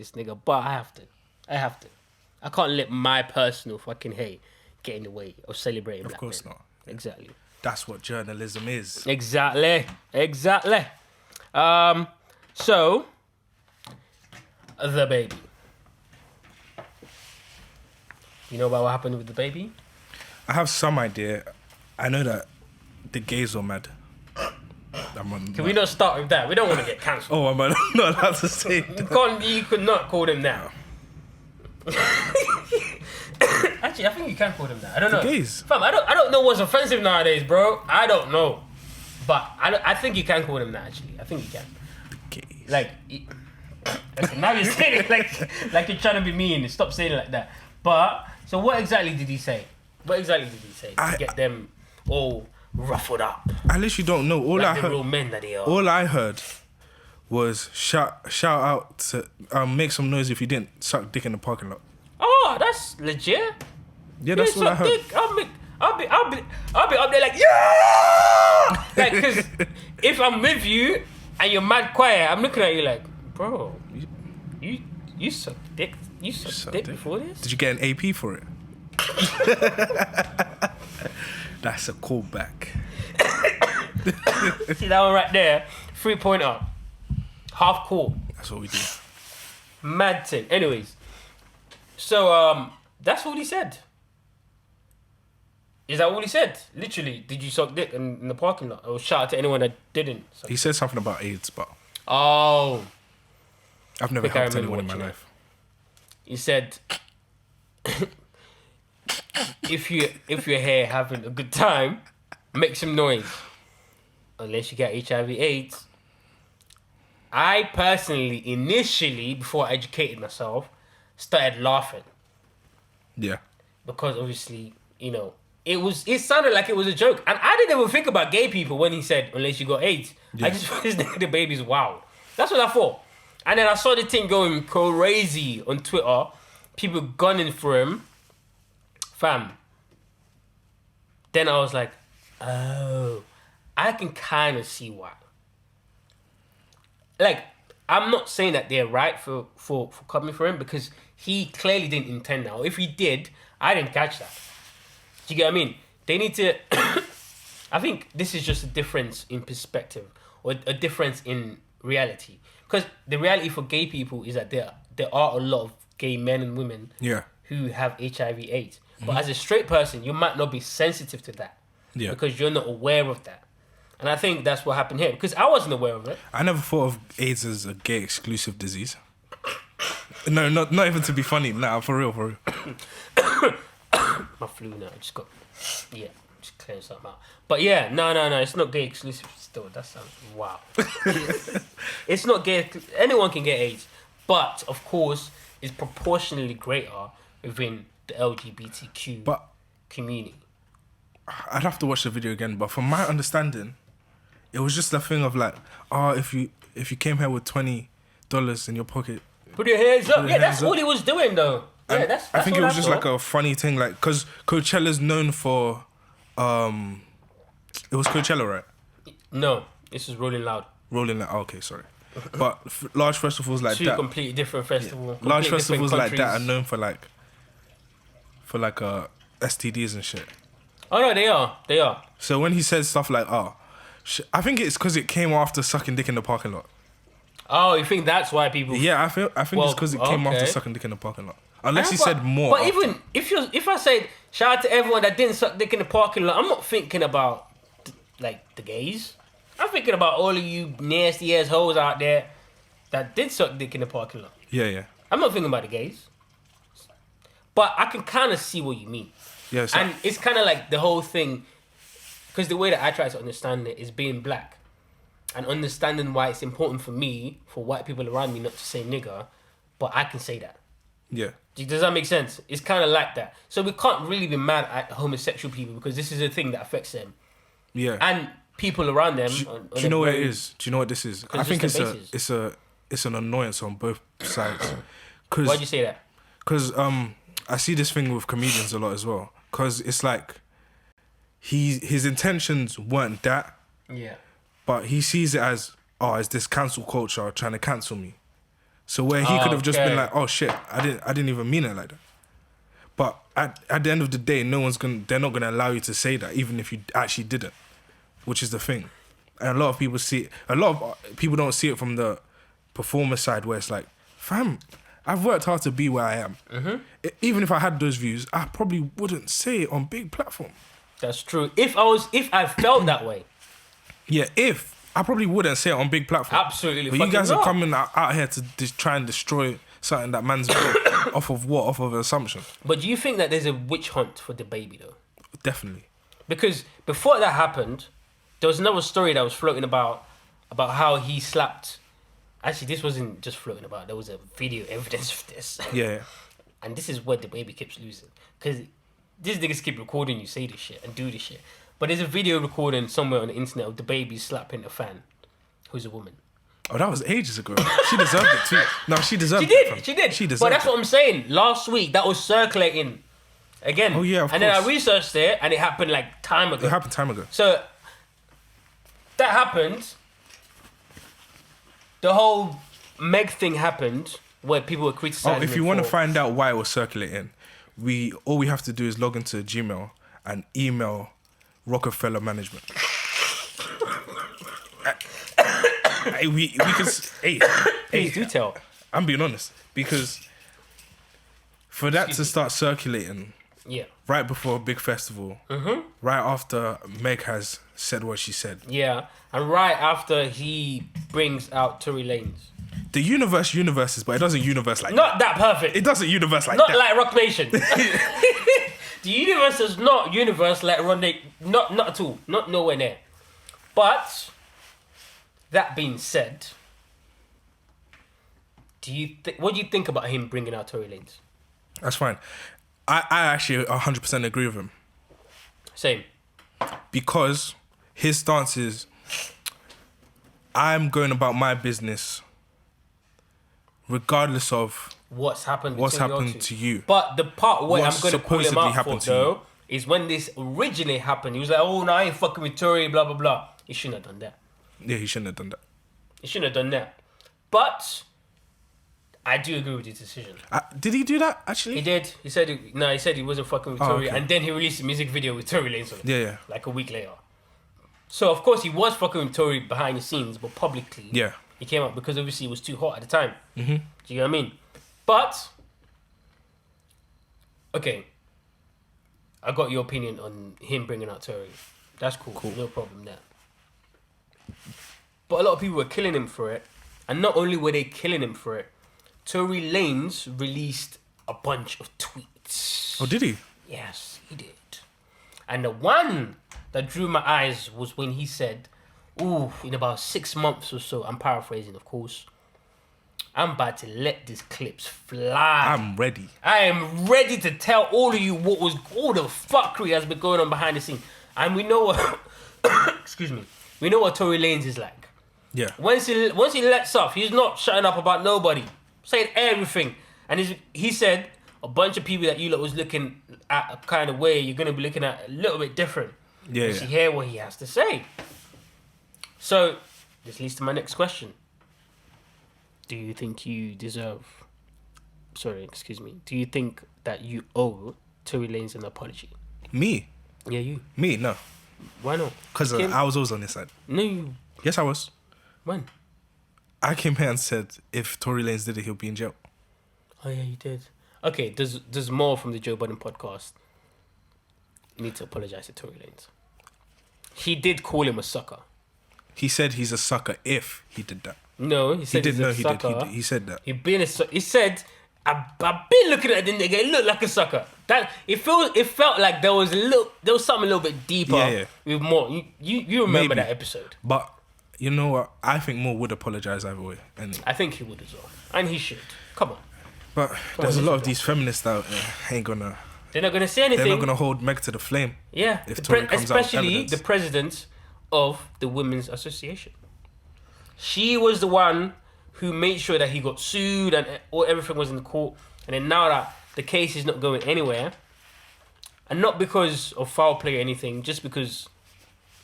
this nigga, but I have to. I can't let my personal fucking hate get in the way of celebrating black men. Of course not. Exactly. That's what journalism is. Exactly. So, the baby. You know about what happened with the baby? I have some idea. I know that the gays were mad. Can we not start with that? We don't want to get cancelled. Oh, am I not allowed to say that? You could not call them that. Actually, I think you can call them that. I don't know. Gays. Fam, I don't know what's offensive nowadays, bro. I don't know. But I think you can call them that, actually. I think you can. Gays. Like, now you're saying it like you're trying to be mean. Stop saying it like that. But, so what exactly did he say? To get them all ruffled up? I literally don't know. All like I the heard, real men that they are. all I heard was shout out to make some noise if you didn't suck dick in the parking lot. Oh, that's legit. Yeah, that's all I heard. Dick, I'll be up there like, yeah! Like, because if I'm with you and you're mad quiet, I'm looking at you like, bro, you suck dick. You sucked dick before this? Did you get an AP for it? That's a callback. See that one right there? 3-pointer. Half court. That's what we do. Mad thing. Anyways. So, that's all he said. Is that all he said? Literally, did you suck dick in the parking lot? Or shout out to anyone that didn't? He said something about AIDS, but oh. I've never helped anyone in my life. He said, if you're here having a good time, make some noise. Unless you get HIV/AIDS. I personally, initially, before I educated myself, started laughing. Yeah. Because obviously, you know, it sounded like it was a joke. And I didn't even think about gay people when he said, unless you got AIDS. Yeah. I just thought this nigga, the baby's wild. That's what I thought. And then I saw the thing going crazy on Twitter. People gunning for him. Fam. Then I was like, oh, I can kind of see why. Like, I'm not saying that they're right for coming for him because he clearly didn't intend that. Or if he did, I didn't catch that. Do you get what I mean? They need to... I think this is just a difference in perspective or a difference in reality. Because the reality for gay people is that there are a lot of gay men and women who have HIV/AIDS. But as a straight person, you might not be sensitive to that because you're not aware of that. And I think that's what happened here because I wasn't aware of it. I never thought of AIDS as a gay exclusive disease. No, not even to be funny. Nah, for real. My flu now. Just clearing something out. But yeah, no. It's not gay exclusive still. That sounds wow. It's not gay. Anyone can get AIDS. But, of course, it's proportionally greater within the LGBTQ community. I'd have to watch the video again. But from my understanding, it was just a thing of like, if you came here with $20 in your pocket, put your hands up. Yeah, that's all he was doing though. Yeah, that's I think it was just like a funny thing, like because Coachella's known for, it was Coachella, right? No, this is Rolling Loud. Rolling Loud. Oh, okay, sorry. But large festivals like Two that, completely different festivals. Yeah. Large festivals like that are known for STDs and shit. Oh no, they are. So when he says stuff like, I think it's because it came after sucking dick in the parking lot. Oh, you think that's why people? Yeah, I think it's because it came after sucking dick in the parking lot. Unless he said more. But even if I said shout out to everyone that didn't suck dick in the parking lot, I'm not thinking about like the gays. I'm thinking about all of you nasty ass hoes out there that did suck dick in the parking lot. Yeah. I'm not thinking about the gays. But I can kind of see what you mean. Yeah, so and it's kind of like the whole thing, because the way that I try to understand it is being black and understanding why it's important for me, for white people around me not to say nigger, but I can say that. Yeah. Does that make sense? It's kind of like that. So we can't really be mad at homosexual people because this is a thing that affects them. Yeah. And people around them. Do you know what it is? Do you know what this is? I think it's an annoyance on both sides. Why'd you say that? Because I see this thing with comedians a lot as well. Because it's like his intentions weren't that. Yeah. But he sees it as, it's this cancel culture trying to cancel me. So where he could have just been Okay. like, oh shit, I didn't even mean it like that. But at the end of the day, they're not gonna allow you to say that, even if you actually didn't, which is the thing. And a lot of people don't see it from the performer side, where it's like, fam, I've worked hard to be where I am. Even if I had those views, I probably wouldn't say it on big platform. That's true. If I felt that way, Yeah, if I probably wouldn't say it on big platform. absolutely. But you fucking guys are not. coming out here to try and destroy something that man's built off of what? Off of an assumption. But do you think that there's a witch hunt for the baby though? Definitely. Because before that happened, there was another story that was floating about how he slapped. Actually, this wasn't just floating about. There was a video evidence of this. Yeah. And this is where the baby keeps losing. Because these niggas keep recording you say this shit and do this shit. But there's a video recording somewhere on the internet of the baby slapping a fan who's a woman. Oh, that was ages ago. She deserved it too. No, she deserved She it. did. fam. She did. She deserved But that's it. what I'm saying. Last week, that was circulating again. Oh, yeah, of And then I course. researched it and it happened like time ago. It happened time ago. So that happened. The whole Meg thing happened where people were criticizing. Oh, if him you want to for- find out why it was circulating, all we have to do is log into Gmail and email Rockefeller Management. we can hey Please do tell. I'm being honest, because for that to start circulating Yeah. right before a big festival, right after Meg has said what she said, Yeah. And right after he brings out Tory Lanez. the universes, but it doesn't universe like Not that perfect. It doesn't universe like Not that. like Rock Nation. The universe is not universe like Ronde. Not at all. Not nowhere near. But that being said, what do you think about him bringing out Tory Lanez? That's fine. I actually 100% agree with him, Same. because his stance is, I'm going about my business regardless of What's happened? what's between your happened two. to you. But the part where What's I'm going to call him supposedly out for happened to you. though is when this originally happened. He was like, "Oh no, I ain't fucking with Tory." Blah blah blah. He shouldn't have done that. Yeah, he shouldn't have done that. He shouldn't have done that. But I do agree with his decision. Did he do that He actually? did. He said he wasn't fucking with Oh, Tory, okay. and then he released a music video with Tory Lanez on it. Yeah. Like a week later. So of course he was fucking with Tory behind the scenes, but publicly, Yeah. he came out because obviously it was too hot at the time. Mm-hmm. Do you know what I mean? But okay, I got your opinion on him bringing out Tory. That's cool. No problem there. But a lot of people were killing him for it, and not only were they killing him for it, Tory Lanez released a bunch of tweets. Oh, did he? Yes, he did. And the one that drew my eyes was when he said, "Ooh, in about 6 months or so," I'm paraphrasing, of course, "I'm about to let these clips fly. I'm ready. I am ready to tell all of you all the fuckery has been going on behind the scene." And we know what, excuse me, we know what Tory Lanez is like. Yeah. Once he lets off, he's not shutting up about nobody, saying everything. And he said a bunch of people that you lot was looking at a kind of way you're gonna be looking at a little bit different. Yeah, You yeah. hear what he has to say. So this leads to my next question. Do you think you deserve? Sorry, excuse me. Do you think that you owe Tory Lanez an apology? Me? Yeah, you. Me? No. Why not? Because Kim? I was always on his side. No, you. Yes, I was. When? I came here and said if Tory Lanez did it, he'll be in jail. Oh yeah, you did. Okay, there's more from the Joe Budden podcast. You need to apologize to Tory Lanez. He did call him a sucker. He said he's a sucker if he did that. No, he He said did he's know a he sucker. did. He said that. He said, I've been looking at the nigga. It looked like a sucker. That it felt like there was something a little bit deeper. Yeah. With more. You remember Maybe. that episode? But you know what? I think Moore would apologize either way. And I think he would as well, and he should. Come on, but there's a on, lot let's of these feminists out there ain't gonna. they're not gonna say They're anything. not gonna hold Meg to the flame. Yeah, if Tory comes out with especially evidence. the president of the Women's Association. She was the one who made sure that he got sued and everything was in the court. And then now that the case is not going anywhere, and not because of foul play or anything, just because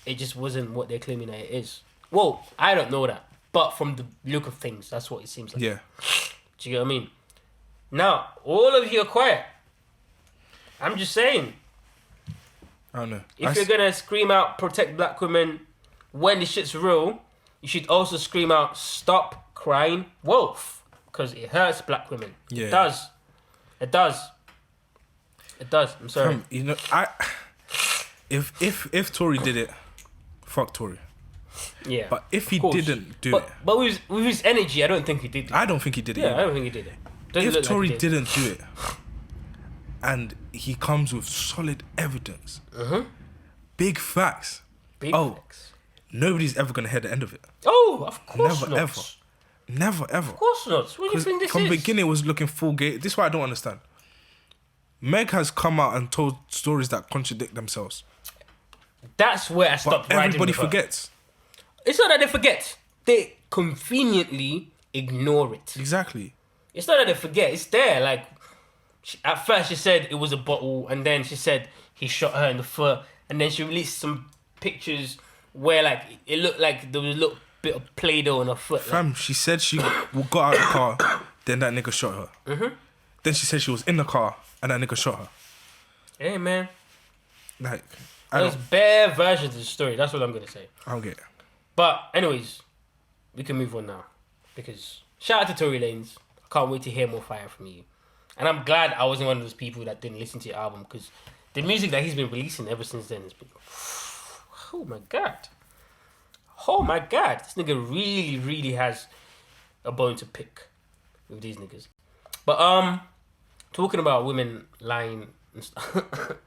it just wasn't what they're claiming that it is. Well, I don't know that, but from the look of things, that's what it seems like. Yeah. Do you get what I mean? Now, all of you are quiet. I'm just saying, I don't know. if you're gonna scream out protect black women when the shit's real, you should also scream out stop crying wolf, because it hurts black women. Yeah. It does. It does. It does. I'm sorry. You know, if Tory did it, fuck Tory. Yeah. But if he of course. didn't do it, but with his energy, I don't think he did it. I don't think he did it. Yeah, either. I don't think he did it. Doesn't If look like Tory he did. didn't do it, and he comes with solid evidence, big facts, Big oh, facts. nobody's ever gonna hear the end of it. Oh, of course Never not. ever. Never ever. Of course not. What do you 'Cause think this from is? the beginning it was looking full gay. This is why I don't understand. Meg has come out and told stories that contradict themselves. That's where I But stopped riding everybody with her. forgets. It's not that they forget. They conveniently ignore it. Exactly. It's not that they forget. It's there. Like, at first she said it was a bottle, and then she said he shot her in the foot, and then she released some pictures where, like, it looked like there was a little bit of Play-Doh on her foot. Like, Fam, she said she got out of the car, then that nigga shot her. Then she said she was in the car, and that nigga shot her. hey, man. Like, I There's don't bare versions of the story. That's what I'm going to say. get it. But, anyways, we can move on now. Because, shout out to Tory Lanez. I can't wait to hear more fire from you. And I'm glad I wasn't one of those people that didn't listen to your album, because the music that he's been releasing ever since then has been... Oh my God. Oh my God. This nigga really, really has a bone to pick with these niggas. But, talking about women lying and stuff...